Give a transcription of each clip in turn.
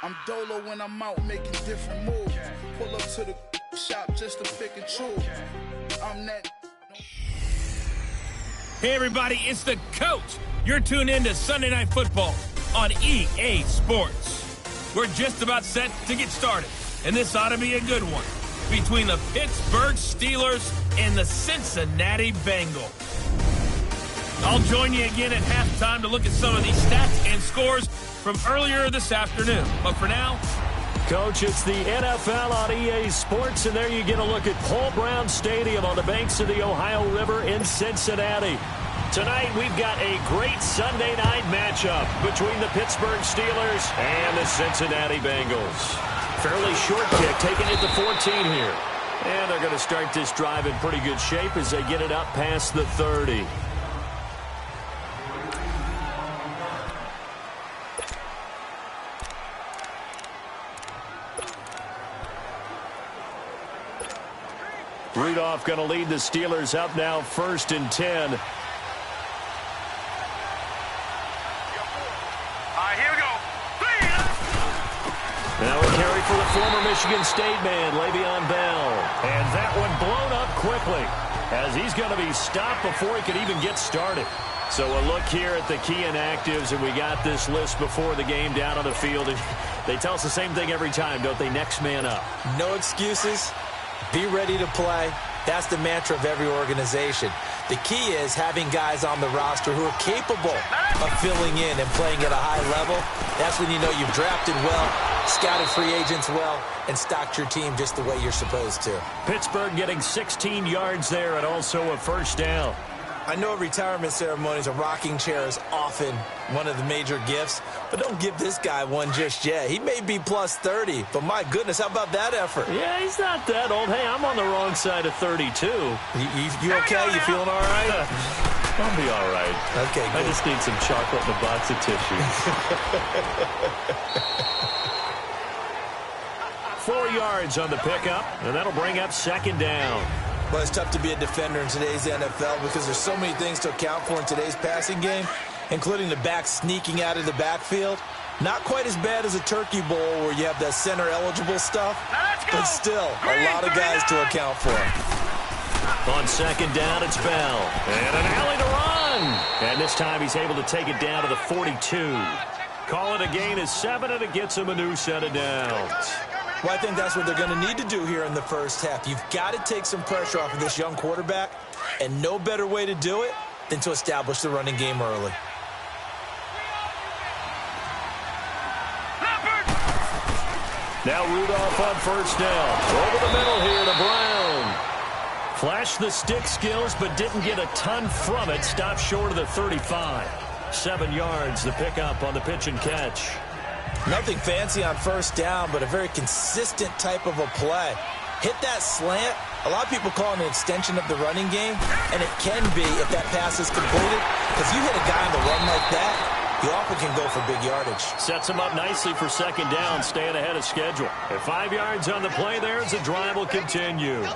I'm dolo when I'm out making different moves. Pull up to the shop just to pick and choose. I'm that. Hey everybody, it's the coach. You're tuned in to Sunday Night Football on EA Sports. We're just about set to get started, and this ought to be a good one between the Pittsburgh Steelers and the Cincinnati Bengals. I'll join you again at halftime to look at some of these stats and scores from earlier this afternoon. But for now, Coach, it's the NFL on EA Sports, and there you get a look at Paul Brown Stadium on the banks of the Ohio River in Cincinnati. Tonight, we've got a great Sunday night matchup between the Pittsburgh Steelers and the Cincinnati Bengals. Fairly short kick, taking it to 14 here. And they're going to start this drive in pretty good shape as they get it up past the 30. Rudolph going to lead the Steelers up now 1st and 10. Here we go. Now a carry for the former Michigan State man, Le'Veon Bell. And that one blown up quickly as he's going to be stopped before he could even get started. So a look here at the key inactives, and we got this list before the game down on the field. And they tell us the same thing every time, don't they? Next man up. No excuses. Be ready to play. That's the mantra of every organization. The key is having guys on the roster who are capable of filling in and playing at a high level. That's when you know you've drafted well, scouted free agents well, and stocked your team just the way you're supposed to. Pittsburgh getting 16 yards there and also a first down. I know at retirement ceremonies, a rocking chair is often one of the major gifts, but don't give this guy one just yet. He may be plus 30, but my goodness, how about that effort? Yeah, he's not that old. Hey, I'm on the wrong side of 32. You okay? You feeling all right? I'll be all right. Okay, good. I just need some chocolate and a box of tissues. 4 yards on the pickup, and that'll bring up 2nd down. Well, it's tough to be a defender in today's NFL because there's so many things to account for in today's passing game, including the back sneaking out of the backfield. Not quite as bad as a turkey bowl where you have that center-eligible stuff, but still a lot of guys to account for. On 2nd down, it's Bell. And an alley to run. And this time he's able to take it down to the 42. Call it a gain of 7, and it gets him a new set of downs. Well, I think that's what they're going to need to do here in the first half. You've got to take some pressure off of this young quarterback, and no better way to do it than to establish the running game early. Now Rudolph on 1st down. Over the middle here to Brown. Flashed the stick skills, but didn't get a ton from it. Stopped short of the 35. 7 yards, the pickup on the pitch and catch. Nothing fancy on 1st down, but a very consistent type of a play. Hit that slant. A lot of people call it an extension of the running game, and it can be if that pass is completed. Because you hit a guy on the run like that, you often can go for big yardage. Sets him up nicely for 2nd down, staying ahead of schedule. At 5 yards on the play there as the drive will continue.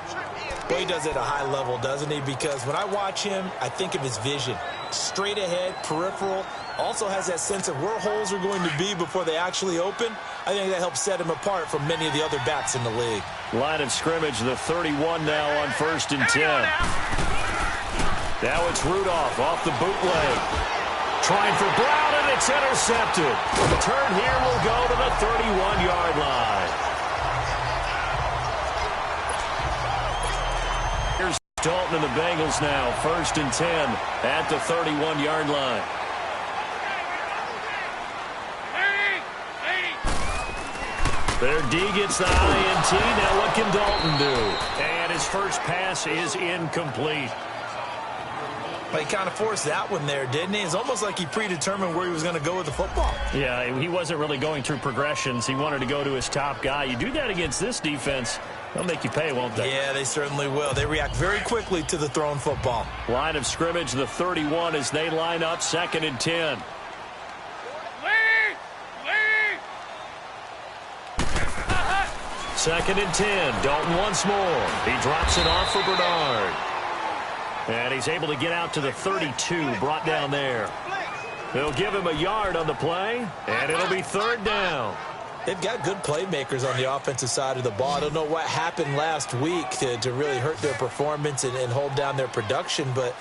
Well, he does it at a high level, doesn't he? Because when I watch him, I think of his vision. Straight ahead, peripheral. Also has that sense of where holes are going to be before they actually open. I think that helps set him apart from many of the other backs in the league. Line of scrimmage, the 31 now on 1st and 10. Now it's Rudolph off the bootleg. Trying for Brown, and it's intercepted. The turn here will go to the 31-yard line. Here's Dalton and the Bengals now, 1st and 10 at the 31-yard line. Their D gets the INT. Now what can Dalton do? And his first pass is incomplete. But he kind of forced that one there, didn't he? It's almost like he predetermined where he was going to go with the football. Yeah, he wasn't really going through progressions. He wanted to go to his top guy. You do that against this defense, they'll make you pay, won't they? Yeah, they certainly will. They react very quickly to the thrown football. Line of scrimmage, the 31 as they line up, 2nd and 10. Second and 10. Dalton once more. He drops it off for Bernard. And he's able to get out to the 32, brought down there. They'll give him a yard on the play, and it'll be 3rd down. They've got good playmakers on the offensive side of the ball. I don't know what happened last week to really hurt their performance and hold down their production, but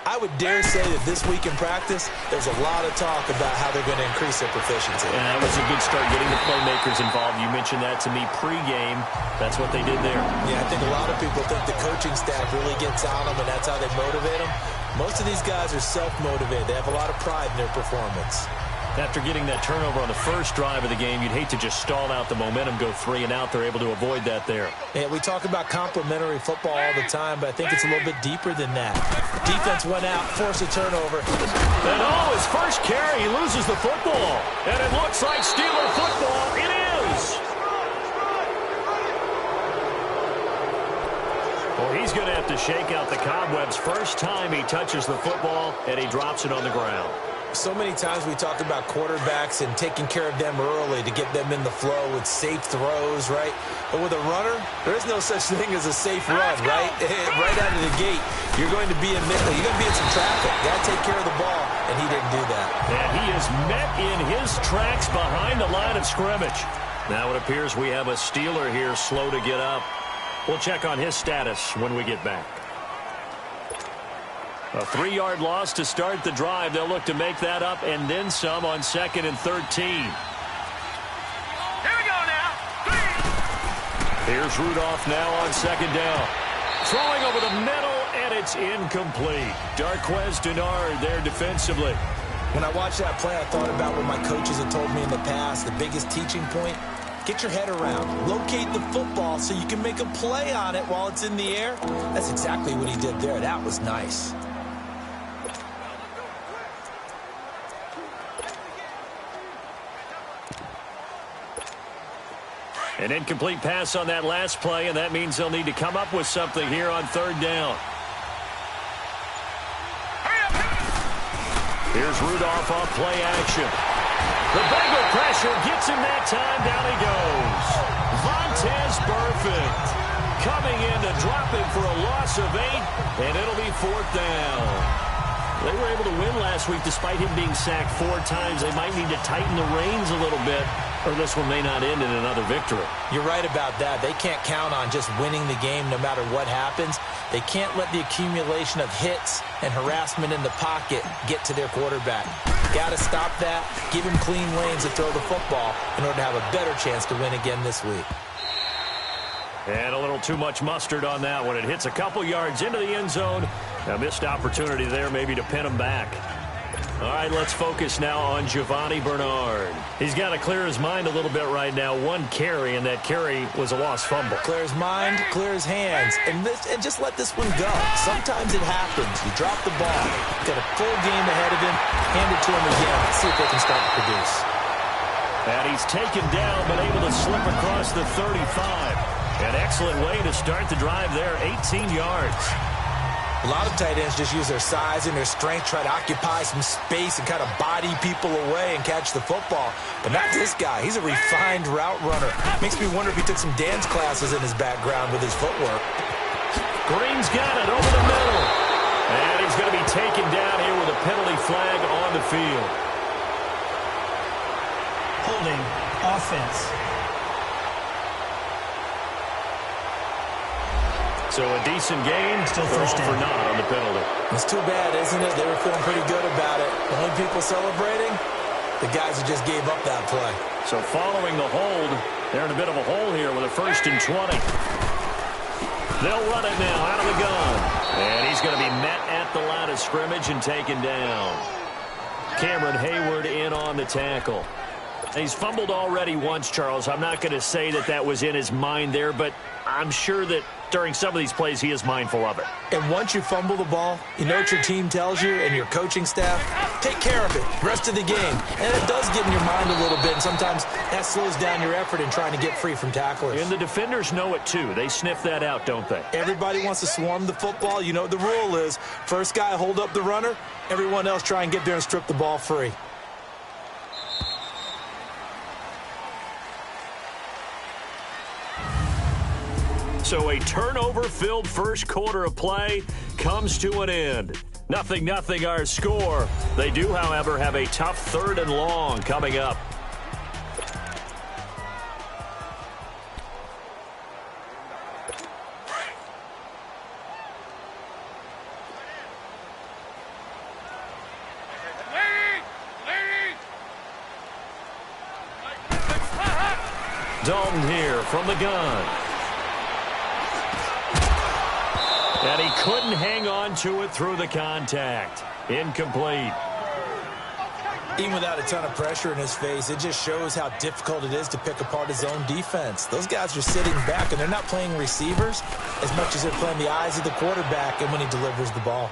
I would dare say that this week in practice, there's a lot of talk about how they're going to increase their proficiency. And that was a good start, getting the playmakers involved. You mentioned that to me pregame. That's what they did there. Yeah, I think a lot of people think the coaching staff really gets on them, and that's how they motivate them. Most of these guys are self-motivated. They have a lot of pride in their performance. After getting that turnover on the first drive of the game, you'd hate to just stall out the momentum, go 3 and out. They're able to avoid that there. Yeah, we talk about complementary football all the time, but I think it's a little bit deeper than that. Defense went out, forced a turnover. And his first carry, he loses the football. And it looks like Steeler football. It is. Well, he's going to have to shake out the cobwebs. First time he touches the football, and he drops it on the ground. So many times we talk about quarterbacks and taking care of them early to get them in the flow with safe throws, right? But with a runner, there is no such thing as a safe run, right? Right out of the gate, you're going to be in some traffic. You got to take care of the ball, and he didn't do that. And he is met in his tracks behind the line of scrimmage. Now it appears we have a Steeler here slow to get up. We'll check on his status when we get back. A 3-yard loss to start the drive. They'll look to make that up and then some on 2nd and 13. Here we go now. 3. Here's Rudolph now on 2nd down. Throwing over the middle, and it's incomplete. Darqueze Dennard there defensively. When I watched that play, I thought about what my coaches had told me in the past. The biggest teaching point, get your head around. Locate the football so you can make a play on it while it's in the air. That's exactly what he did there. That was nice. An incomplete pass on that last play, and that means they'll need to come up with something here on 3rd down. Here's Rudolph off play action. The Bengal pressure gets him that time. Down he goes. Vontaze Burfict coming in to drop him for a loss of 8, and it'll be 4th down. They were able to win last week despite him being sacked 4 times. They might need to tighten the reins a little bit, or this one may not end in another victory. You're right about that. They can't count on just winning the game no matter what happens. They can't let the accumulation of hits and harassment in the pocket get to their quarterback. Got to stop that, give him clean lanes to throw the football in order to have a better chance to win again this week. And a little too much mustard on that one. It hits a couple yards into the end zone. A missed opportunity there maybe to pin him back. All right, let's focus now on Giovanni Bernard. He's got to clear his mind a little bit right now. 1 carry, and that carry was a lost fumble. Clear his mind, clear his hands, and just let this one go. Sometimes it happens. You drop the ball. Got a full game ahead of him. Hand it to him again. See if they can start to produce. And he's taken down, but able to slip across the 35. An excellent way to start the drive there, 18 yards. A lot of tight ends just use their size and their strength, try to occupy some space and kind of body people away and catch the football. But not this guy. He's a refined route runner. Makes me wonder if he took some dance classes in his background with his footwork. Green's got it over the middle. And he's going to be taken down here with a penalty flag on the field. Holding offense. So a decent game, Still first down. for naught on the penalty. It's too bad, isn't it? They were feeling pretty good about it. The only people celebrating, the guys who just gave up that play. So following the hold, they're in a bit of a hole here with a 1st and 20. They'll run it now out of the gun. And he's going to be met at the line of scrimmage and taken down. Cameron Hayward in on the tackle. He's fumbled already once, Charles. I'm not going to say that was in his mind there, but I'm sure that during some of these plays he is mindful of it. And once you fumble the ball, you know what your team tells you and your coaching staff? Take care of it. Rest of the game. And it does get in your mind a little bit, and sometimes that slows down your effort in trying to get free from tacklers. And the defenders know it too. They sniff that out, don't they? Everybody wants to swarm the football. You know what the rule is. First guy hold up the runner. Everyone else try and get there and strip the ball free. So a turnover-filled first quarter of play comes to an end. 0-0 our score. They do, however, have a tough 3rd and long coming up. Dalton here from the gun. And he couldn't hang on to it through the contact. Incomplete. Even without a ton of pressure in his face, it just shows how difficult it is to pick apart his own defense. Those guys are sitting back, and they're not playing receivers as much as they're playing the eyes of the quarterback and when he delivers the ball.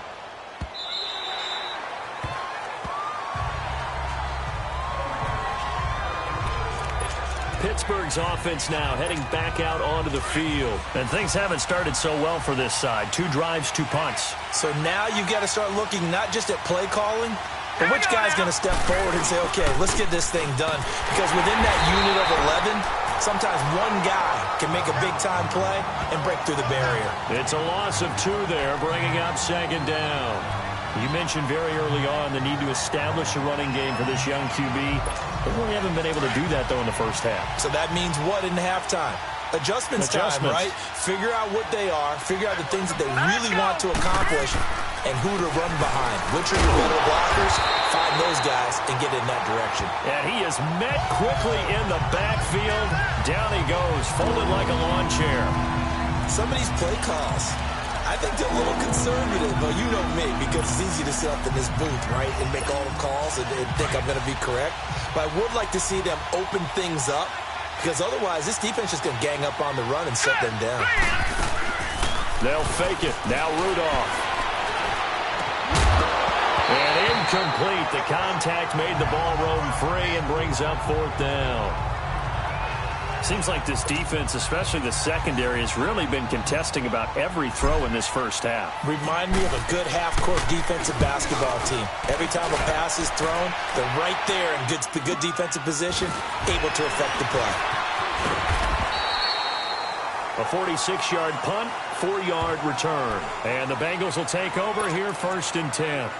Pittsburgh's offense now heading back out onto the field. And things haven't started so well for this side. 2 drives, 2 punts. So now you've got to start looking not just at play calling, but which guy's going to step forward and say, okay, let's get this thing done. Because within that unit of 11, sometimes one guy can make a big-time play and break through the barrier. It's a loss of 2 there, bringing up 2nd down. You mentioned very early on the need to establish a running game for this young QB. They really haven't been able to do that, though, in the first half. So that means what in halftime? Adjustments time, right? Figure out what they are, figure out the things that they really want to accomplish, and who to run behind. Which are your better blockers? Find those guys and get in that direction. And he is met quickly in the backfield. Down he goes, folded like a lawn chair. Some of these play calls, I think they're a little conservative, but you know me, because it's easy to sit up in this booth, right, and make all the calls and think I'm going to be correct. But I would like to see them open things up, because otherwise this defense is going to gang up on the run and shut them down. They'll fake it. Now Rudolph. And incomplete. The contact made the ball roam free and brings up 4th down. Seems like this defense, especially the secondary, has really been contesting about every throw in this first half. Remind me of a good half-court defensive basketball team. Every time a pass is thrown, they're right there in good defensive position, able to affect the play. A 46-yard punt, 4-yard return. And the Bengals will take over here 1st and 10.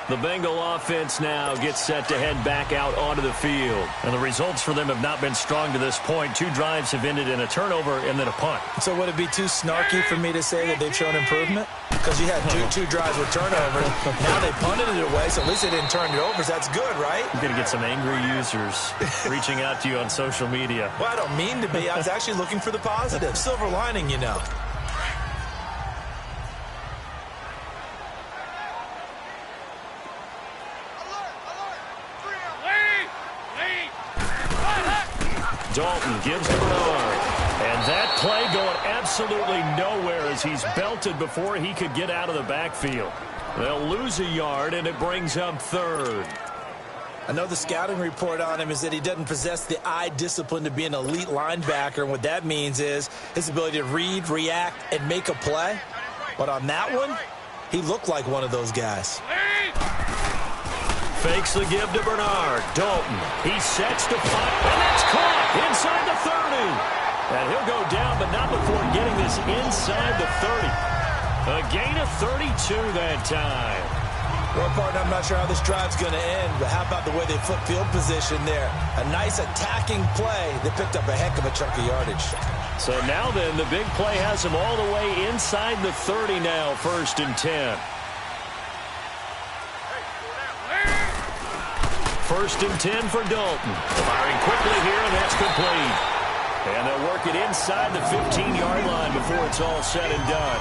The Bengal offense now gets set to head back out onto the field. And the results for them have not been strong to this point. 2 drives have ended in a turnover and then a punt. So would it be too snarky for me to say that they've shown improvement? Because you had two drives with turnovers. Now they punted it away, so at least they didn't turn it over. So that's good, right? You're going to get some angry users reaching out to you on social media. Well, I don't mean to be. I was actually looking for the positive. Silver lining, you know. Dalton gives to Bernard. And that play going absolutely nowhere as he's belted before he could get out of the backfield. They'll lose a yard, and it brings up 3rd. I know the scouting report on him is that he doesn't possess the eye discipline to be an elite linebacker. And what that means is his ability to read, react, and make a play. But on that one, he looked like one of those guys. Fakes the give to Bernard. Dalton. He sets to punt, and that's caught inside the 30. And he'll go down, but not before getting this inside the 30. A gain of 32 that time. Well, partner, I'm not sure how this drive's going to end, but how about the way they flip field position there? A nice attacking play that picked up a heck of a chunk of yardage. So now then, the big play has him all the way inside the 30 now, 1st and 10. 1st and 10 for Dalton. Firing quickly here, and that's complete. And they'll work it inside the 15-yard line before it's all said and done.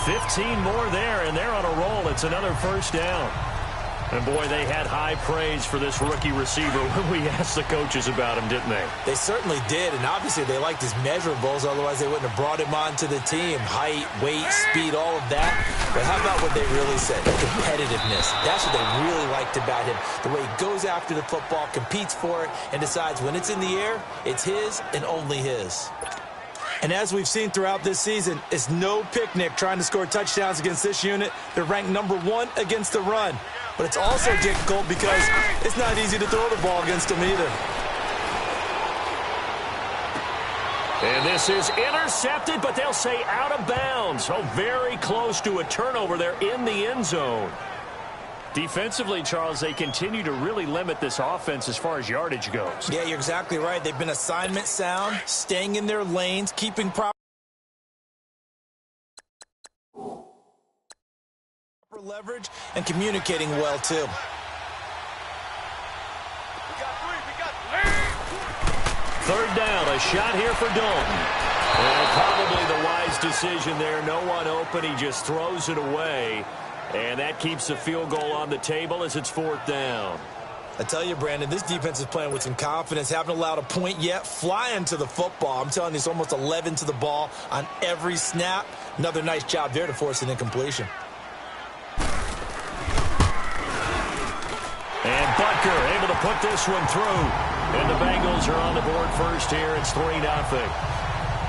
15 more there, and they're on a roll. It's another 1st down. And, boy, they had high praise for this rookie receiver when we asked the coaches about him, didn't they? They certainly did, and obviously they liked his measurables. Otherwise, they wouldn't have brought him onto the team. Height, weight, speed, all of that. But how about what they really said? Competitiveness. That's what they really liked about him. The way he goes after the football, competes for it, and decides when it's in the air, it's his and only his. And as we've seen throughout this season, it's no picnic trying to score touchdowns against this unit. They're ranked number 1 against the run. But it's also difficult because it's not easy to throw the ball against them either. And this is intercepted, but they'll say out of bounds. So very close to a turnover there in the end zone. Defensively, Charles, they continue to really limit this offense as far as yardage goes. Yeah, you're exactly right. They've been assignment sound, staying in their lanes, keeping proper leverage, and communicating well, too. Third down, a shot here for Dalton. And probably the wise decision there. No one open. He just throws it away. And that keeps the field goal on the table as it's fourth down. I tell you, Brandon, this defense is playing with some confidence. Haven't allowed a point yet. Flying to the football. I'm telling you, it's almost 11 to the ball on every snap. Another nice job there to force an incompletion. And Butker able to put this one through. And the Bengals are on the board first here. It's 3-0.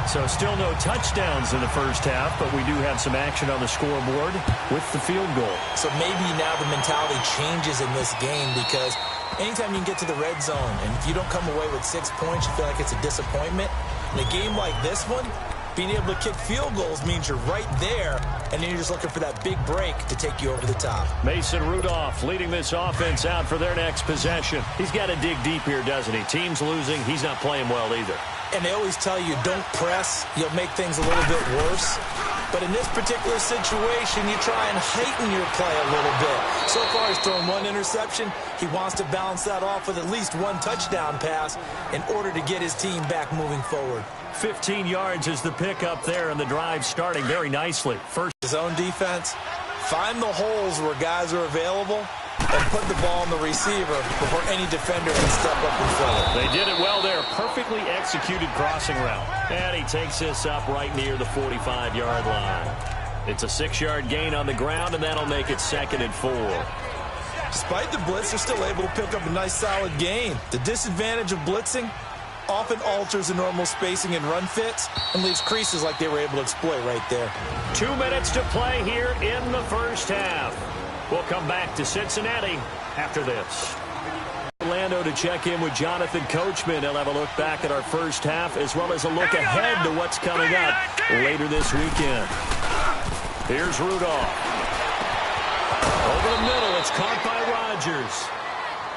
So still no touchdowns in the first half, but we do have some action on the scoreboard with the field goal. So maybe now the mentality changes in this game because anytime you can get to the red zone, and if you don't come away with 6 points, you feel like it's a disappointment. In a game like this one, being able to kick field goals means you're right there, and then you're just looking for that big break to take you over the top. Mason Rudolph leading this offense out for their next possession. He's got to dig deep here, doesn't he? Team's losing. He's not playing well either. And they always tell you, don't press. You'll make things a little bit worse. But in this particular situation, you try and heighten your play a little bit. So far, he's thrown one interception. He wants to balance that off with at least one touchdown pass in order to get his team back moving forward. 15 yards is the pickup there, and the drive starting very nicely. First, his own defense, find the holes where guys are available and put the ball on the receiver before any defender can step up and fill it. They did it well there. Perfectly executed crossing route. And he takes this up right near the 45-yard line. It's a 6-yard gain on the ground, and that'll make it 2nd and 4. Despite the blitz, they're still able to pick up a nice solid gain. The disadvantage of blitzing often alters the normal spacing and run fits and leaves creases like they were able to exploit right there. 2 minutes to play here in the first half. We'll come back to Cincinnati after this. Orlando to check in with Jonathan Coachman. He'll have a look back at our first half as well as a look ahead to what's coming up later this weekend. Here's Rudolph. Over the middle, it's caught by Rodgers.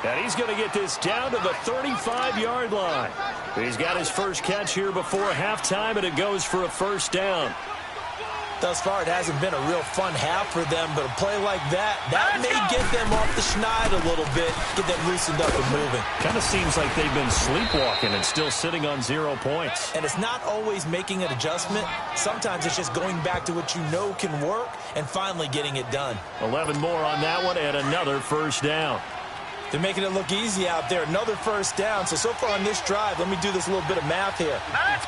And he's going to get this down to the 35-yard line. He's got his first catch here before halftime, and it goes for a first down. Thus far, it hasn't been a real fun half for them, but a play like that may get them off the schneid a little bit, get them loosened up and moving. Kind of seems like they've been sleepwalking and still sitting on 0 points. And it's not always making an adjustment. Sometimes it's just going back to what you know can work and finally getting it done. 11 more on that one and another first down. They're making it look easy out there. Another first down. So far on this drive, let me do this little bit of math here.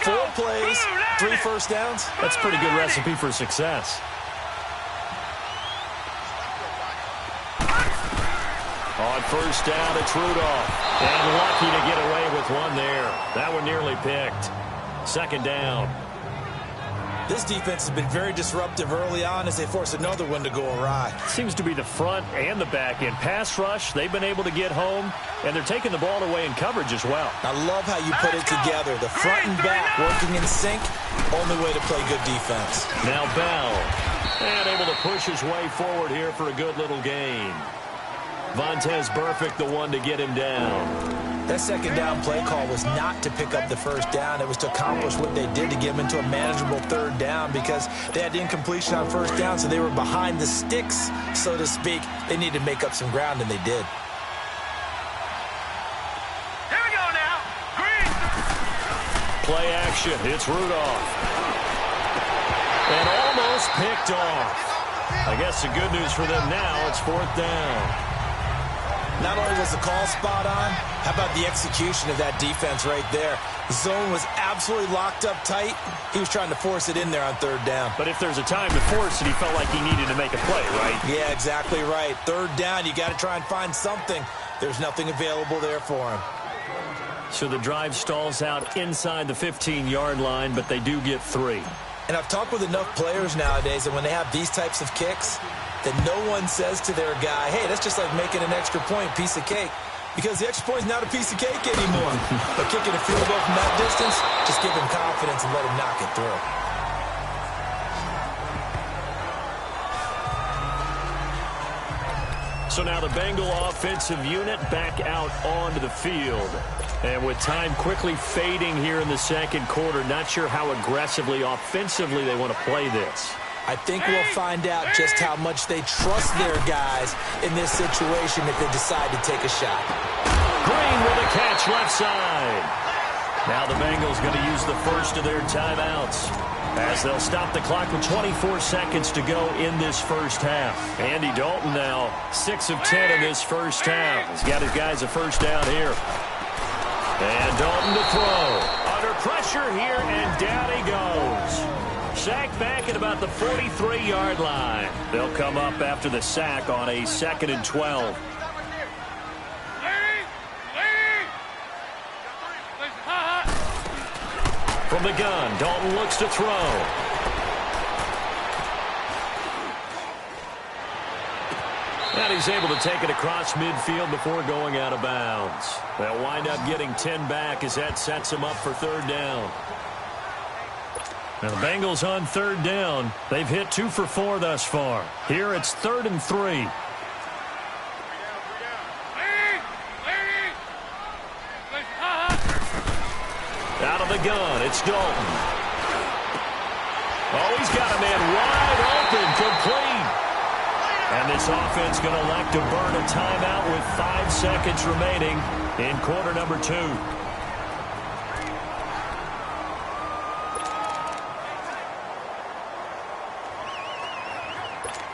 4 plays, 3 first downs. That's a pretty good recipe for success. On first down, it's Rudolph. And lucky to get away with one there. That one nearly picked. 2nd down. This defense has been very disruptive early on as they force another one to go awry. Seems to be the front and the back end. Pass rush, they've been able to get home, and they're taking the ball away in coverage as well. I love how you put it together. The front and back working in sync, only way to play good defense. Now Bell, and able to push his way forward here for a good little gain. Vontez Burfict, the one to get him down. That 2nd down play call was not to pick up the first down. It was to accomplish what they did to get them into a manageable 3rd down because they had incompletion on first down, so they were behind the sticks, so to speak. They needed to make up some ground, and they did. Here we go now. Green. Play action. It's Rudolph. And almost picked off. I guess the good news for them now, it's 4th down. Not only was the call spot on, how about the execution of that defense right there? The zone was absolutely locked up tight. He was trying to force it in there on 3rd down. But if there's a time to force it, he felt like he needed to make a play, right? Yeah, exactly right. 3rd down, you got to try and find something. There's nothing available there for him. So the drive stalls out inside the 15-yard line, but they do get 3. And I've talked with enough players nowadays that when they have these types of kicks, that no one says to their guy, hey, that's just like making an extra point, piece of cake. Because the extra point is not a piece of cake anymore. But kicking a field goal from that distance, just give him confidence and let him knock it through. So now the Bengal offensive unit back out onto the field. And with time quickly fading here in the 2nd quarter, not sure how aggressively, offensively they want to play this. I think we'll find out just how much they trust their guys in this situation if they decide to take a shot. Green with a catch left side. Now the Bengals going to use the first of their timeouts, as they'll stop the clock with 24 seconds to go in this first half. Andy Dalton now 6 of 10 in this first half. He's got his guys a first down here. And Dalton to throw. Under pressure here, and down he goes. Sacked back at about the 43-yard line. They'll come up after the sack on a 2nd and 12. From the gun, Dalton looks to throw. And he's able to take it across midfield before going out of bounds. They'll wind up getting 10 back as that sets them up for 3rd down. Now the Bengals on 3rd down. They've hit 2 for 4 thus far. Here it's 3rd and 3. Out of the gun, it's Dalton. Oh, he's got a man wide open, complete. And this offense going to elect to burn a timeout with 5 seconds remaining in quarter number 2.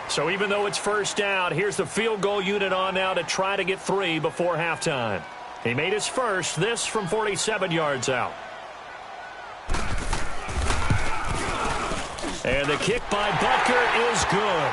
So even though it's first down, here's the field goal unit on now to try to get 3 before halftime. He made his first, this from 47 yards out. And the kick by Butker is good.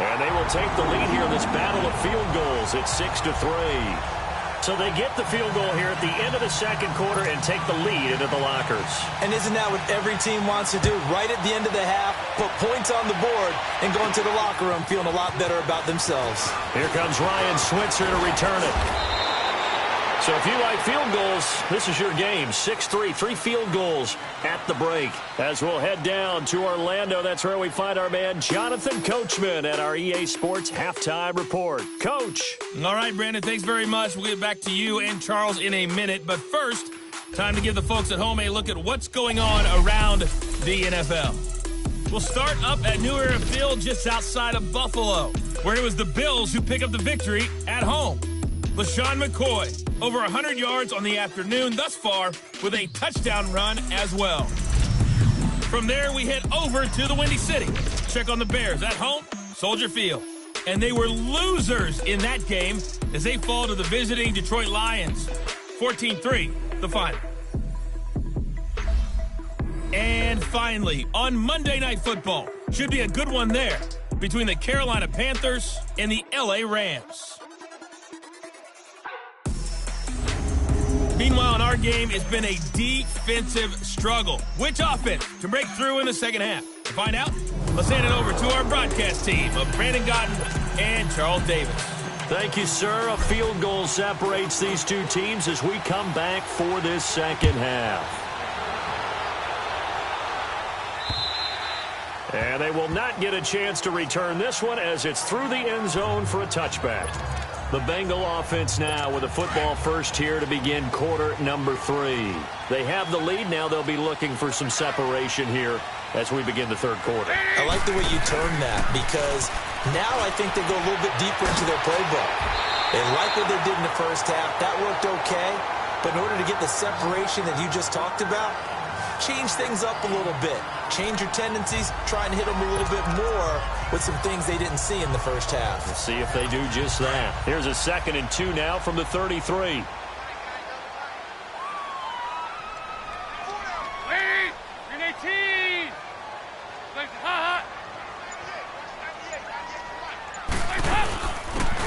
And they will take the lead here in this battle of field goals. It's 6-3. So they get the field goal here at the end of the second quarter and take the lead into the lockers. And isn't that what every team wants to do? Right at the end of the half, put points on the board, and go into the locker room feeling a lot better about themselves. Here comes Ryan Switzer to return it. So if you like field goals, this is your game. 6-3, 3 field goals at the break. As we'll head down to Orlando, that's where we find our man Jonathan Coachman at our EA Sports Halftime Report. Coach. All right, Brandon, thanks very much. We'll get back to you and Charles in a minute. But first, time to give the folks at home a look at what's going on around the NFL. We'll start up at New Era Field just outside of Buffalo, where it was the Bills who pick up the victory at home. LaShawn McCoy, over 100 yards on the afternoon thus far with a touchdown run as well. From there, we head over to the Windy City. Check on the Bears at home, Soldier Field. And they were losers in that game as they fall to the visiting Detroit Lions. 14-3, the final. And finally, on Monday Night Football, should be a good one there between the Carolina Panthers and the LA Rams. Meanwhile, in our game, it's been a defensive struggle. Which offense can break through in the second half? To find out, let's hand it over to our broadcast team of Brandon Godden and Charles Davis. Thank you, sir. A field goal separates these two teams as we come back for this second half. And they will not get a chance to return this one as it's through the end zone for a touchback. The Bengal offense now with a football first here to begin quarter number 3. They have the lead. Now they'll be looking for some separation here as we begin the third quarter. I like the way you term that because now I think they go a little bit deeper into their playbook. They like what they did in the first half. That worked okay. But in order to get the separation that you just talked about, change things up a little bit. Change your tendencies. Try and hit them a little bit more with some things they didn't see in the first half. We'll see if they do just that. Here's a 2nd and 2 now from the 33.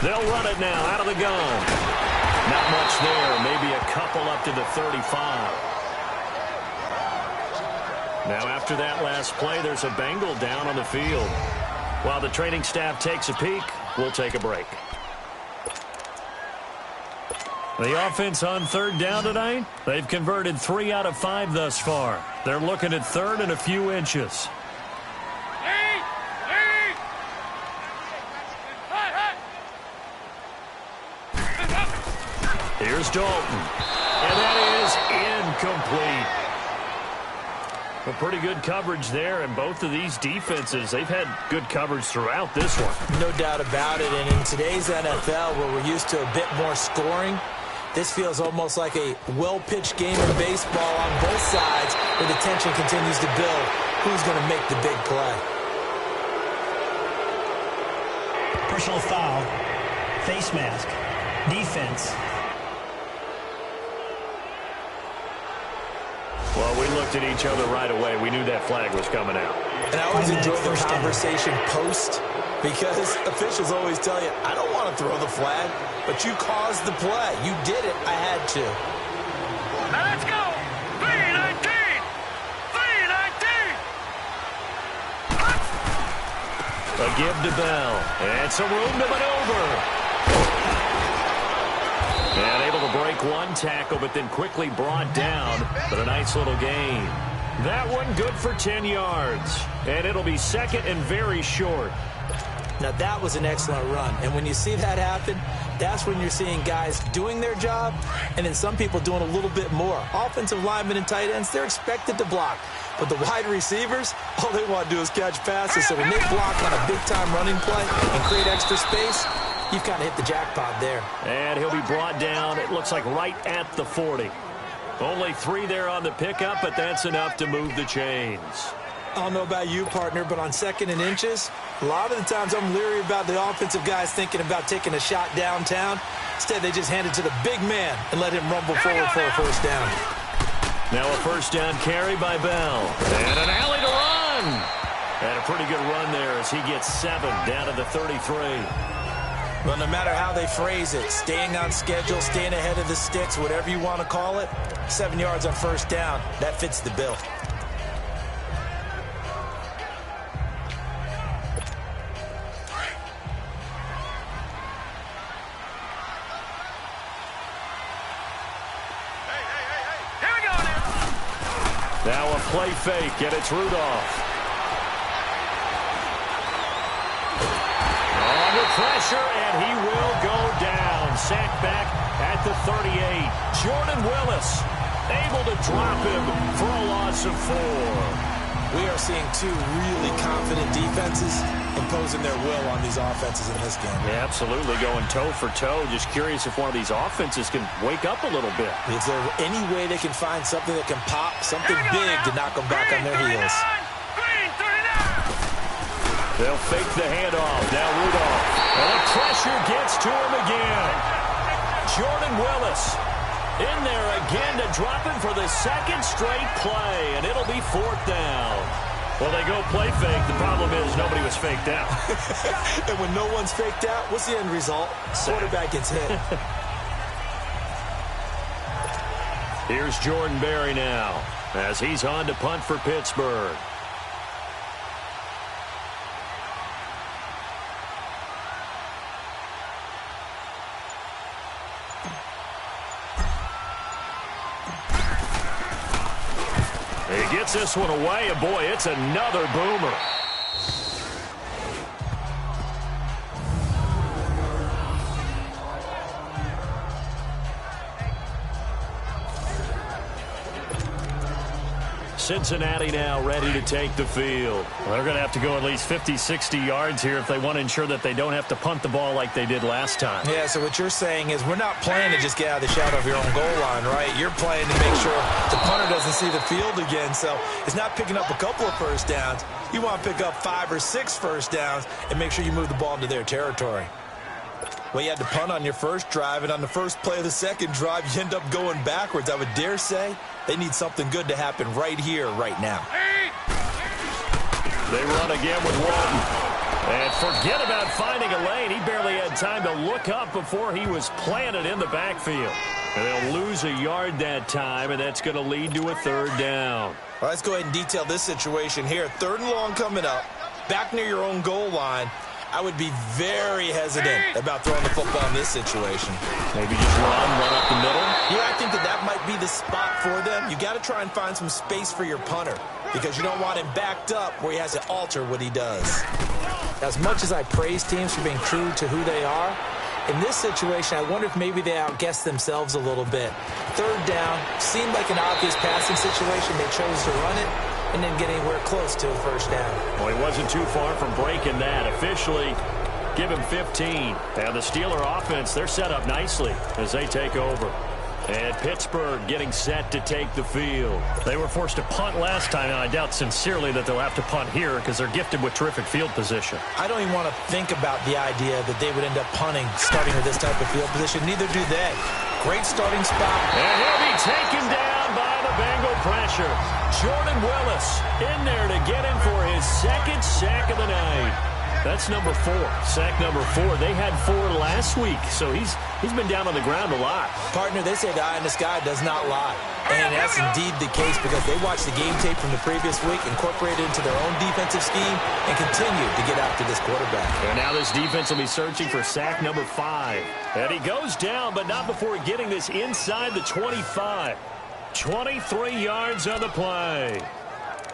They'll run it now out of the gun. Not much there. Maybe a couple up to the 35. Now after that last play, there's a Bengal down on the field. While the training staff takes a peek, we'll take a break. The offense on 3rd down tonight, they've converted 3 out of 5 thus far. They're looking at 3rd and a few inches. Here's Dalton. And that is incomplete. A pretty good coverage there, and both of these defenses, they've had good coverage throughout this one. No doubt about it, and in today's NFL, where we're used to a bit more scoring, This feels almost like a well-pitched game in baseball on both sides where the tension continues to build. Who's going to make the big play? Personal foul. Face mask. Defense. Well, we looked at each other right away. We knew that flag was coming out. And I always enjoy the conversation post because officials always tell you, I don't want to throw the flag, but you caused the play. You did it. I had to. Now let's go. 3-19. 3-19. A give to Bell. And some room to maneuver. And able to break one tackle, but then quickly brought down. But a nice little gain. That one good for 10 yards. And it'll be second and very short. Now, that was an excellent run. And when you see that happen, that's when you're seeing guys doing their job and then some people doing a little bit more. Offensive linemen and tight ends, they're expected to block. But the wide receivers, all they want to do is catch passes. So when they block on a big-time running play and create extra space, you've kind of hit the jackpot there. And he'll be brought down, it looks like right at the 40. Only 3 there on the pickup, but that's enough to move the chains. I don't know about you, partner, but on 2nd and inches, a lot of the times I'm leery about the offensive guys thinking about taking a shot downtown. Instead, they just hand it to the big man and let him rumble forward for a first down. Now a first down carry by Bell. And an alley to run. And a pretty good run there as he gets 7 down to the 33. Well, no matter how they phrase it, staying on schedule, staying ahead of the sticks, whatever you want to call it, 7 yards on first down, that fits the bill. Now a play fake, and it's Rudolph. Under pressure, and he will go down. Sacked back at the 38. Jordan Willis able to drop him for a loss of 4. We are seeing 2 really confident defenses imposing their will on these offenses in this game. Yeah, absolutely, going toe for toe. Just curious if one of these offenses can wake up a little bit. Is there any way they can find something that can pop, something big to knock them back on their heels? They'll fake the handoff. Now Rudolph. And the pressure gets to him again. Jordan Willis in there again to drop him for the 2nd straight play, and it'll be 4th down. Well, they go play fake. The problem is nobody was faked out. And when no one's faked out, what's the end result? Quarterback gets hit. Here's Jordan Berry now as he's on to punt for Pittsburgh. He gets this one away, and boy, it's another boomer. Cincinnati now ready to take the field. Well, they're going to have to go at least 50, 60 yards here if they want to ensure that they don't have to punt the ball like they did last time. Yeah, so what you're saying is we're not playing to just get out of the shadow of your own goal line, right? You're playing to make sure the punter doesn't see the field again. So it's not picking up a couple of first downs. You want to pick up 5 or 6 first downs and make sure you move the ball into their territory. Well, you had to punt on your first drive, and on the first play of the second drive, you end up going backwards. I would dare say they need something good to happen right here, right now. They run again with Walton. And forget about finding a lane. He barely had time to look up before he was planted in the backfield. And they'll lose a yard that time, and that's going to lead to a 3rd down. Well, let's go ahead and detail this situation here. 3rd and long coming up, back near your own goal line. I would be very hesitant about throwing the football in this situation. Maybe just run up the middle. Yeah, I think that might be the spot for them. You got to try and find some space for your punter because you don't want him backed up where he has to alter what he does. As much as I praise teams for being true to who they are, in this situation, I wonder if maybe they outguessed themselves a little bit. 3rd down seemed like an obvious passing situation. They chose to run it and didn't get anywhere close to a first down. Well, he wasn't too far from breaking that. Officially, give him 15. And the Steeler offense, they're set up nicely as they take over. And Pittsburgh getting set to take the field. They were forced to punt last time, and I doubt sincerely that they'll have to punt here because they're gifted with terrific field position. I don't even want to think about the idea that they would end up punting starting with this type of field position. Neither do they. Great starting spot. And he'll be taken down by the Bengal pressure. Jordan Willis in there to get him for his second sack of the night. That's number 4. Sack number 4. They had 4 last week, so he's been down on the ground a lot. Partner, they say the eye in the sky does not lie. And that's indeed the case because they watched the game tape from the previous week, incorporated it into their own defensive scheme, and continued to get after this quarterback. And now this defense will be searching for sack number 5. And he goes down, but not before getting this inside the 25. 23 yards on the play.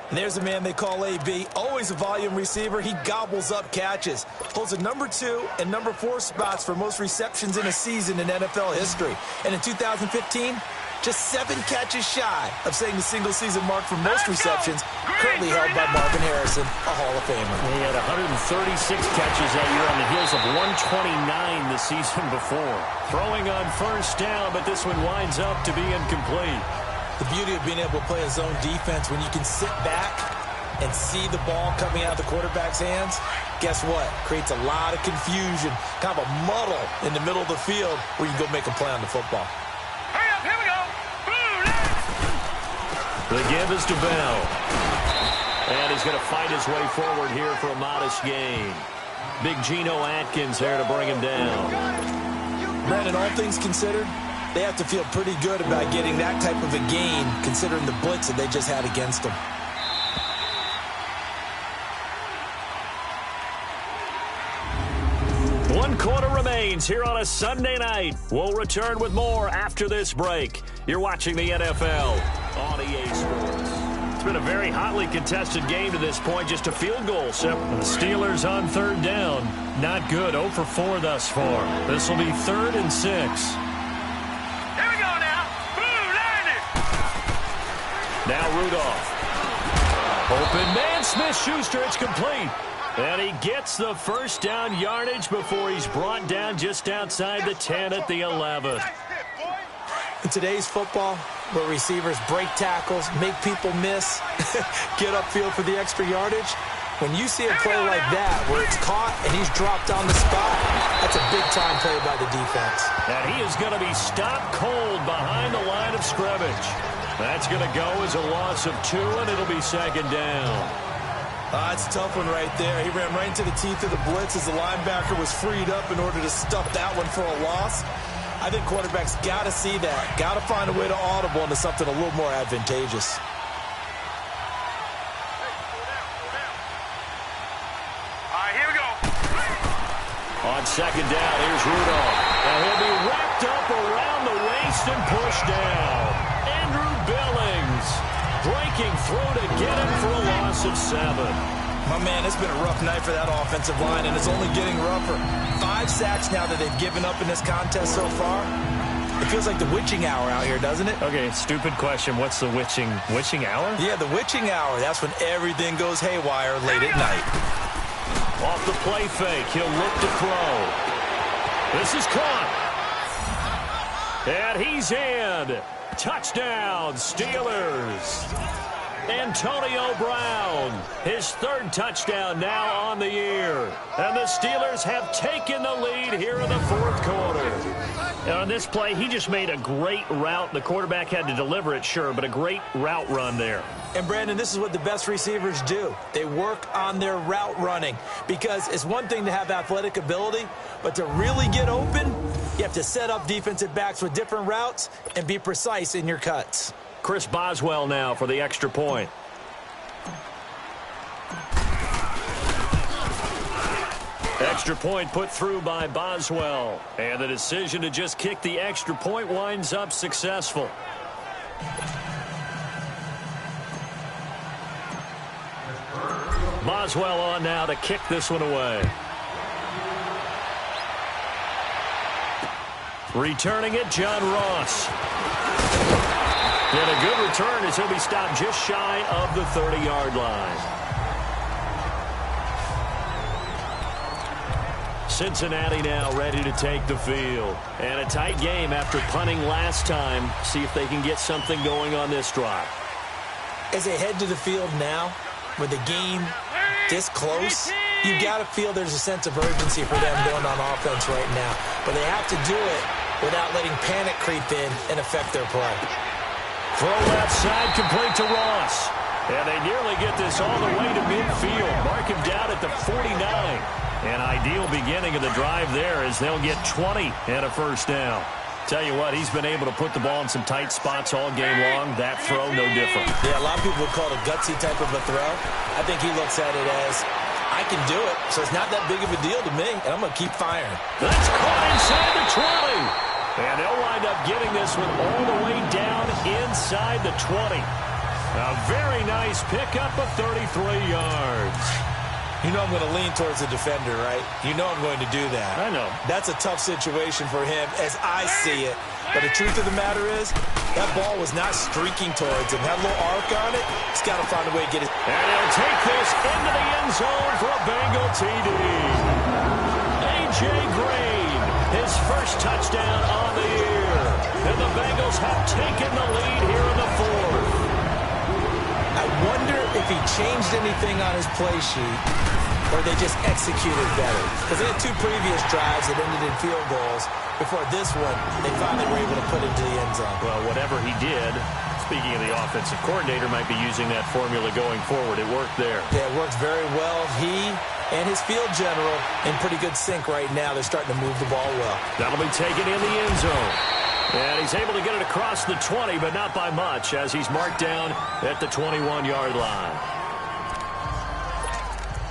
And there's a man they call AB, always a volume receiver. He gobbles up catches, holds a number 2 and number 4 spots for most receptions in a season in NFL history. And in 2015, just 7 catches shy of setting the single-season mark for most receptions, currently held by Marvin Harrison, a Hall of Famer. He had 136 catches that year on the heels of 129 the season before. Throwing on first down, but this one winds up to be incomplete. The beauty of being able to play a zone defense when you can sit back and see the ball coming out of the quarterback's hands, guess what? Creates a lot of confusion, kind of a muddle in the middle of the field where you can go make a play on the football. Hurry up, here we go. The give is to Bell. And he's going to fight his way forward here for a modest gain. Big Geno Atkins there to bring him down. Brandon, all things considered, they have to feel pretty good about getting that type of a gain considering the blitz that they just had against them. One quarter remains here on a Sunday night. We'll return with more after this break. You're watching the NFL on EA Sports. It's been a very hotly contested game to this point. Just a field goal. So the Steelers on third down. Not good. 0 for 4 thus far. This will be 3rd and 6. Now Rudolph. Open man, Smith-Schuster, it's complete. And he gets the first down yardage before he's brought down just outside the 10 at the 11. In today's football, where receivers break tackles, make people miss, get upfield for the extra yardage, when you see a play like that where it's caught and he's dropped on the spot, that's a big-time play by the defense. And he is going to be stopped cold behind the line of scrimmage. That's going to go as a loss of 2, and it'll be 2nd down. That's a tough one right there. He ran right into the teeth of the blitz as the linebacker was freed up in order to stuff that one for a loss. I think quarterbacks got to see that, got to find a way to audible into something a little more advantageous. All right, here we go. On 2nd down, here's Rudolph. And he'll be wrapped up around the waist and pushed down. Andrew Billings breaking through to get him for a loss of 7. My man, it's been a rough night for that offensive line, and it's only getting rougher. 5 sacks now that they've given up in this contest so far. It feels like the witching hour out here, doesn't it? Okay, stupid question. What's the witching hour? Yeah, the witching hour. That's when everything goes haywire late at night. Off the play fake, he'll look to throw. This is caught. And he's in. Touchdown, Steelers. Antonio Brown, his 3rd touchdown now on the year. And the Steelers have taken the lead here in the 4th quarter. And on this play, he just made a great route. The quarterback had to deliver it, sure, but a great route run there. And, Brandon, this is what the best receivers do. They work on their route running because it's one thing to have athletic ability, but to really get open, you have to set up defensive backs with different routes and be precise in your cuts. Chris Boswell now for the extra point. Extra point put through by Boswell. And the decision to just kick the extra point winds up successful. Boswell on now to kick this one away. Returning it, John Ross. And a good return as he'll be stopped just shy of the 30-yard line. Cincinnati now ready to take the field. And a tight game after punting last time. See if they can get something going on this drive. As they head to the field now, with the game this close, you got to feel there's a sense of urgency for them going on offense right now. But they have to do it without letting panic creep in and affect their play. Throw left side, complete to Ross. And they nearly get this all the way to midfield. Mark him down at the 49. An ideal beginning of the drive there as they'll get 20 and a first down. Tell you what, he's been able to put the ball in some tight spots all game long. That throw, no different. Yeah, a lot of people would call it a gutsy type of a throw. I think he looks at it as, I can do it, so it's not that big of a deal to me, and I'm going to keep firing. That's caught inside the 20. And they'll wind up getting this one all the way down inside the 20. A very nice pickup of 33 yards. You know I'm going to lean towards the defender, right? You know I'm going to do that. I know. That's a tough situation for him as I see it. But the truth of the matter is, that ball was not streaking towards him. Had a little arc on it. He's got to find a way to get it. And he'll take this into the end zone for a Bengal TD. A.J. Green, his first touchdown on the year. And the Bengals have taken the lead here in the fourth. I wonder if he changed anything on his play sheet or they just executed better. Because they had two previous drives that ended in field goals. Before this one, they finally were able to put into the end zone. Well, whatever he did, speaking of the offensive coordinator, might be using that formula going forward. It worked there. Yeah, it works very well. He and his field general in pretty good sync right now. They're starting to move the ball well. That'll be taken in the end zone. And he's able to get it across the 20, but not by much, as he's marked down at the 21-yard line.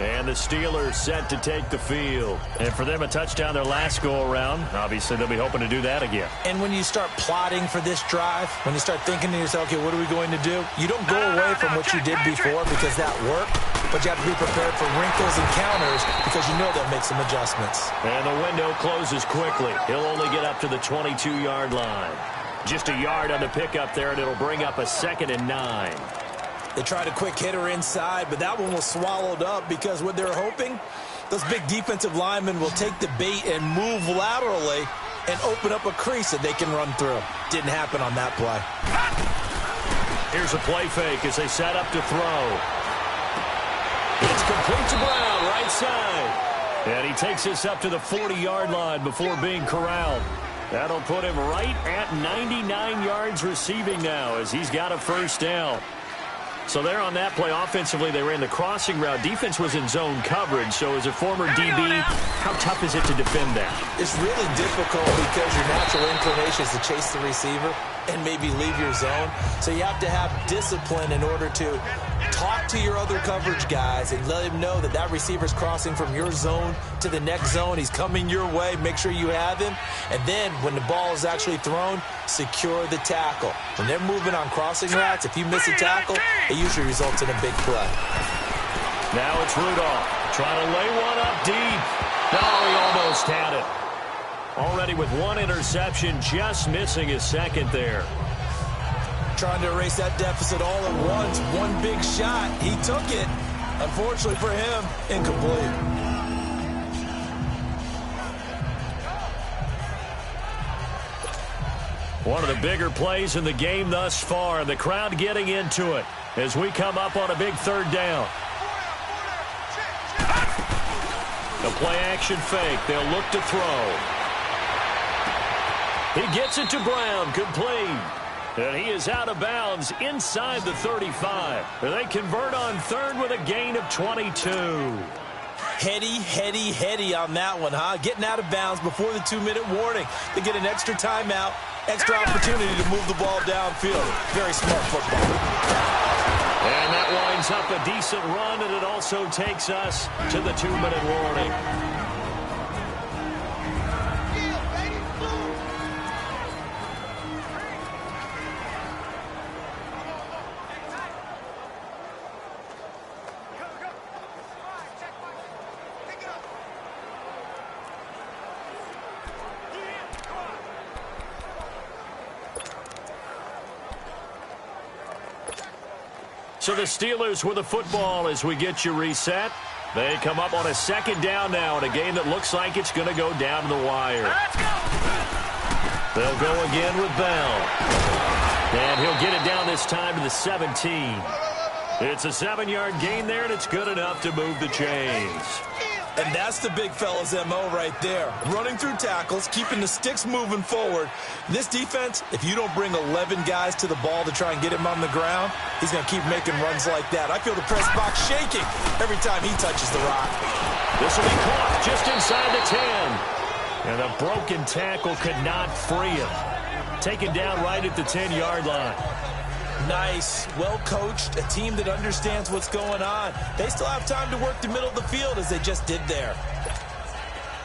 And the Steelers set to take the field. And for them, a touchdown their last go-around. Obviously, they'll be hoping to do that again. And when you start plotting for this drive, when you start thinking to yourself, okay, what are we going to do? You don't go away from what you did before because that worked, but you have to be prepared for wrinkles and counters because you know they'll make some adjustments. And the window closes quickly. He'll only get up to the 22-yard line. Just a yard on the pickup there, and it'll bring up a 2nd and 9. They tried a quick hitter inside, but that one was swallowed up because what they're hoping, those big defensive linemen will take the bait and move laterally and open up a crease that they can run through. Didn't happen on that play. Here's a play fake as they set up to throw. It's complete to Brown, right side. And he takes this up to the 40-yard line before being corralled. That'll put him right at 99 yards receiving now as he's got a first down. So there on that play, offensively, they ran the crossing route. Defense was in zone coverage, so as a former DB, how tough is it to defend that? It's really difficult because your natural inclination is to chase the receiver and maybe leave your zone. So you have to have discipline in order to talk to your other coverage guys and let him know that that receiver's crossing from your zone to the next zone. He's coming your way. Make sure you have him. And then when the ball is actually thrown, secure the tackle. When they're moving on crossing routes, if you miss a tackle, it usually results in a big play. Now it's Rudolph trying to lay one up deep. No, he almost had it. Already with one interception, just missing his second there. Trying to erase that deficit all at once. One big shot. He took it. Unfortunately for him, incomplete. One of the bigger plays in the game thus far. The crowd getting into it as we come up on a big third down. The play action fake. They'll look to throw. He gets it to Brown. Complete. And he is out of bounds inside the 35. They convert on third with a gain of 22. Heady on that one, huh? Getting out of bounds before the 2-minute warning. They get an extra timeout, extra opportunity to move the ball downfield. Very smart football. And that winds up a decent run, and it also takes us to the 2-minute warning. So the Steelers with the football as we get you reset. They come up on a second down now in a game that looks like it's going to go down to the wire. Let's go! They'll go again with Bell. And he'll get it down this time to the 17. It's a 7-yard gain there, and it's good enough to move the chains. And that's the big fella's MO right there. Running through tackles, keeping the sticks moving forward. This defense, if you don't bring 11 guys to the ball to try and get him on the ground, he's going to keep making runs like that. I feel the press box shaking every time he touches the rock. This will be caught just inside the 10. And a broken tackle could not free him. Taken down right at the 10-yard line. Nice, well-coached, a team that understands what's going on. They still have time to work the middle of the field as they just did there.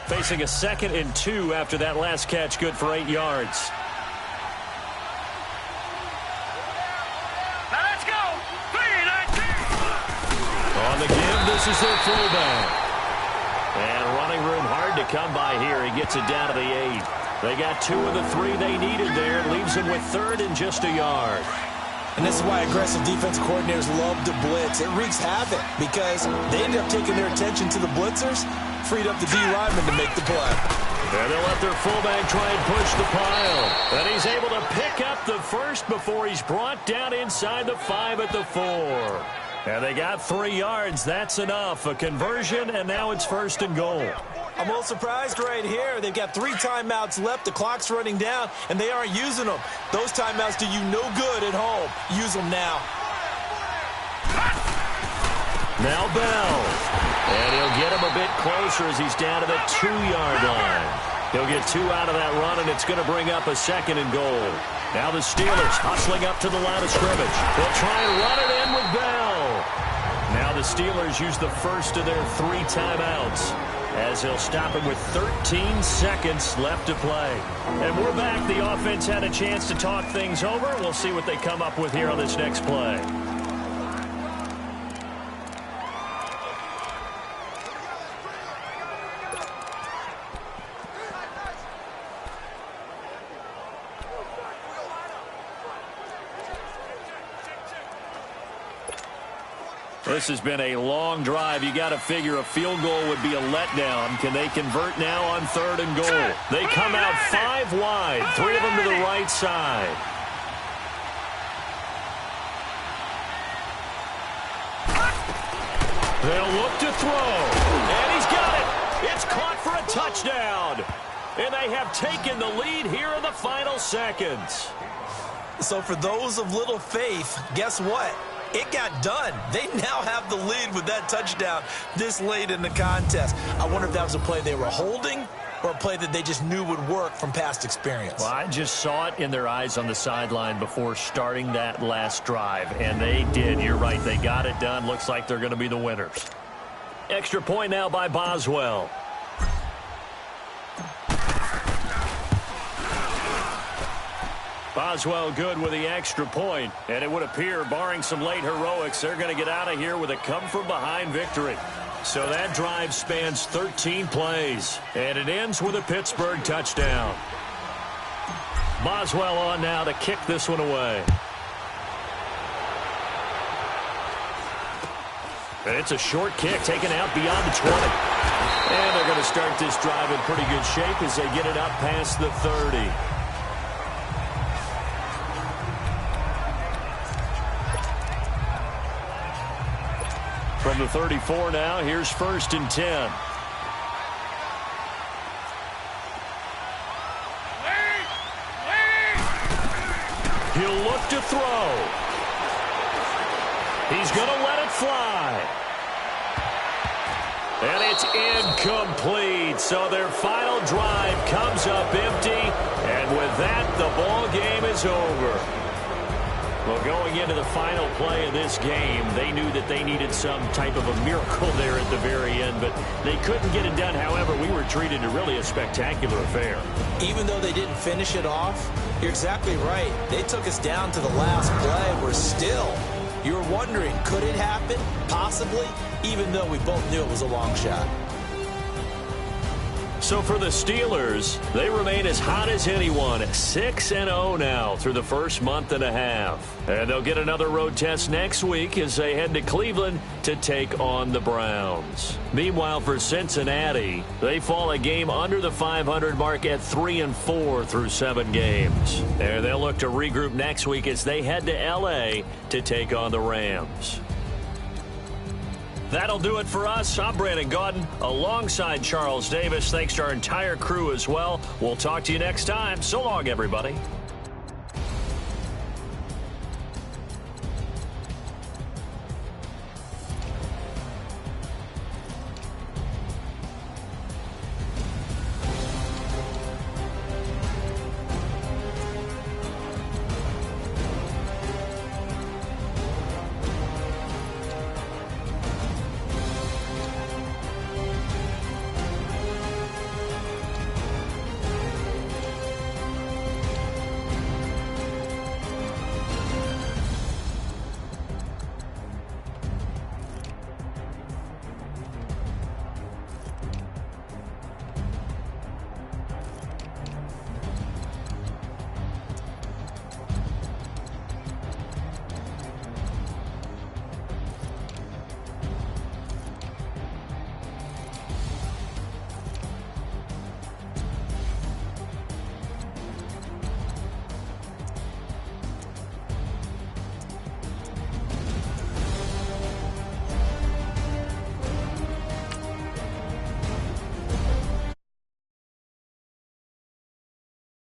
Facing a 2nd and 2 after that last catch, good for 8 yards. Now let's go! 3-19! On the give, this is their fullback. And running room hard to come by here. He gets it down to the 8. They got 2 of the 3 they needed there. Leaves them with 3rd and just a yard. And this is why aggressive defense coordinators love to blitz. It wreaks havoc because they end up taking their attention to the blitzers, freed up the D lineman to make the play. And they'll let their fullback try and push the pile. And he's able to pick up the first before he's brought down inside the 5 at the 4. And they got 3 yards. That's enough. A conversion, and now it's 1st and goal. I'm a little surprised right here. They've got 3 timeouts left. The clock's running down, and they aren't using them. Those timeouts do you no good at home. Use them now. Now Bell. And he'll get him a bit closer as he's down to the 2-yard line. He'll get 2 out of that run, and it's going to bring up a 2nd and goal. Now the Steelers hustling up to the line of scrimmage. They'll try and run it in with Bell. Now the Steelers use the first of their 3 timeouts, as they'll stop him with 13 seconds left to play. And we're back. The offense had a chance to talk things over. We'll see what they come up with here on this next play. This has been a long drive. You got to figure a field goal would be a letdown. Can they convert now on 3rd and goal? They come out 5 wide, 3 of them to the right side. They'll look to throw, and he's got it. It's caught for a touchdown, and they have taken the lead here in the final seconds. So for those of little faith, guess what? It got done. They now have the lead with that touchdown this late in the contest. I wonder if that was a play they were holding or a play that they just knew would work from past experience. Well, I just saw it in their eyes on the sideline before starting that last drive, and they did. You're right. They got it done. Looks like they're going to be the winners. Extra point now by Boswell. Boswell good with the extra point, and it would appear, barring some late heroics, they're going to get out of here with a come-from-behind victory. So that drive spans 13 plays, and it ends with a Pittsburgh touchdown. Boswell on now to kick this one away. And it's a short kick taken out beyond the 20. And they're going to start this drive in pretty good shape as they get it up past the 30. From the 34 now, here's 1st and 10. He'll look to throw. He's going to let it fly. And it's incomplete. So their final drive comes up empty. And with that, the ball game is over. Well, going into the final play of this game, they knew that they needed some type of a miracle there at the very end, but they couldn't get it done. However, we were treated to really a spectacular affair. Even though they didn't finish it off, you're exactly right. They took us down to the last play. We're still, you're wondering, could it happen? Possibly, even though we both knew it was a long shot. So for the Steelers, they remain as hot as anyone, 6-0 now through the first month and a half. And they'll get another road test next week as they head to Cleveland to take on the Browns. Meanwhile, for Cincinnati, they fall a game under the 500 mark at 3-4 through 7 games. And they'll look to regroup next week as they head to L.A. to take on the Rams. That'll do it for us. I'm Brandon Gaudin alongside Charles Davis. Thanks to our entire crew as well. We'll talk to you next time. So long, everybody.